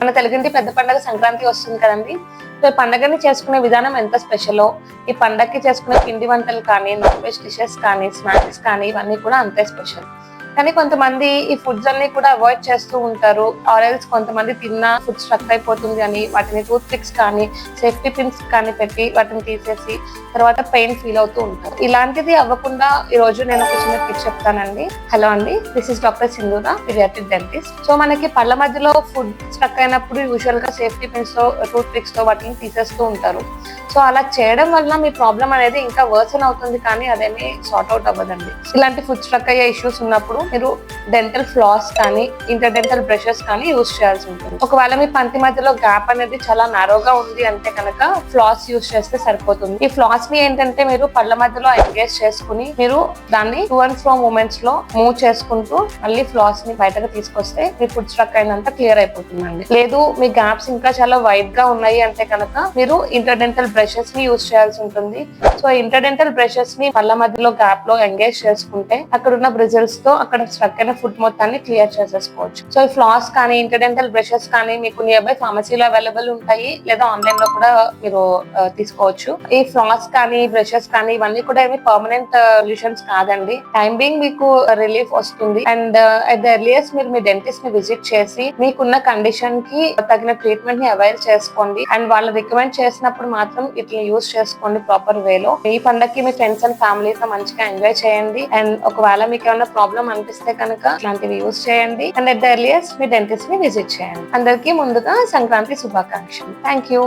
మన తెలుగింటి పెద్ద పండుగ సంక్రాంతి వస్తుంది కదండి. సో ఈ పండుగని చేసుకునే విధానం ఎంత స్పెషలో, ఈ పండగకి చేసుకునే పిండి వంటలు కానీ, నాన్ వెజ్ డిషెస్ కానీ, స్నాక్స్ కానీ ఇవన్నీ కూడా అంతే స్పెషల్. కానీ కొంతమంది ఈ ఫుడ్స్ అన్ని కూడా అవాయిడ్ చేస్తూ ఉంటారు. ఆరెల్స్ కొంతమంది తిన్న ఫుడ్ స్ట్రక్ అయిపోతుంది అని వాటిని టూత్ పిక్స్ కానీ సేఫ్టీ పిన్స్ కానీ పెట్టి వాటిని తీసేసి తర్వాత పెయిన్ ఫీల్ అవుతూ ఉంటారు. ఇలాంటిది అవ్వకుండా ఈ రోజు నేను ఒక చిన్న టిప్ చెప్తానండి. హలో అండి, this is doctor Sindhura, paediatric dentist. So మనకి పళ్ళ మధ్యలో ఫుడ్ స్ట్రక్ అయినప్పుడు యూజువల్ గా సేఫ్టీ పిన్స్ తో టూత్ పిక్స్ తో వాటిని తీసేస్తూ ఉంటారు. సో అలా చేయడం వల్ల మీ ప్రాబ్లం అనేది ఇంకా వర్సన్ అవుతుంది, కానీ అదేమి సార్ట్ అవుట్ అవ్వదండి. ఇలాంటి ఫుడ్ స్ట్రక్ అయ్యే ఇష్యూస్ ఉన్నప్పుడు మీరు డెంటల్ ఫ్లాస్ కానీ ఇంటర్ డెంటల్ బ్రషెస్ కానీ యూజ్ చేయాల్సి ఉంటుంది. ఒకవేళ మీ పంటి మధ్యలో గ్యాప్ అనేది చాలా నారోగా ఉంది అంటే కనుక ఫ్లాస్ యూజ్ చేస్తే సరిపోతుంది. ఈ ఫ్లాస్ ని ఏంటంటే మీరు పళ్ళ మధ్యలో ఎంగేజ్ చేసుకుని మీరు దాన్ని టు అండ్ ఫ్రో మూమెంట్స్ లో మూవ్ చేసుకుంటూ మళ్ళీ ఫ్లాస్ ని బయటకు తీసుకొస్తే మీ ఫుడ్ స్ట్రక్ అయినంత క్లియర్ అయిపోతుందండి. లేదు మీ గ్యాప్స్ ఇంకా చాలా వైడ్ గా ఉన్నాయి అంటే కనుక మీరు ఇంటర్ డెంటల్ బ్రషెస్ ని యూజ్ చేయాల్సి ఉంటుంది. సో ఇంటర్ డెంటల్ బ్రషెస్ ని పళ్ళ మధ్యలో గ్యాప్ లో ఎంగేజ్ చేసుకుంటే అక్కడ ఉన్న బ్రిజిల్స్ తో అక్కడ స్ట్రక్ అయిన ఫుడ్ మొత్తాన్ని క్లియర్ చేసేసుకోవచ్చు. సో ఈ ఫ్లాస్ కానీ ఇంటర్ డెంటల్ బ్రషెస్ కానీ మీకు నియర్ బై ఫార్మసీలో అవైలబుల్ ఉంటాయి, లేదా ఆన్లైన్ లో కూడా మీరు తీసుకోవచ్చు. ఈ ఫ్లాస్ కానీ బ్రషెస్ కానీ ఇవన్నీ కూడా ఏమి పర్మనెంట్ సొల్యూషన్స్ కాదండి. టైం బీయింగ్ మీకు రిలీఫ్ వస్తుంది. అండ్ అట్ ద ఎర్లియస్ట్ మీరు మీ డెంటిస్ట్ ని విజిట్ చేసి మీకున్న కండిషన్ కి తగిన ట్రీట్మెంట్ ని అవైల్ చేసుకోండి. అండ్ వాళ్ళు రికమెండ్ చేసినప్పుడు మాత్రం ఇట్లా యూజ్ చేసుకోండి ప్రాపర్ వేలో. ఈ పండగకి మీ ఫ్రెండ్స్ అండ్ ఫ్యామిలీతో మంచిగా ఎంజాయ్ చేయండి. అండ్ ఒకవేళ మీకు ఏమైనా ప్రాబ్లం అనిపిస్తే కనుక ఇలాంటివి యూజ్ చేయండి. And at the earliest me dentist ని విజిట్ చేయండి. అందరికీ ముందుగా సంక్రాంతి శుభాకాంక్షలు. Thank you.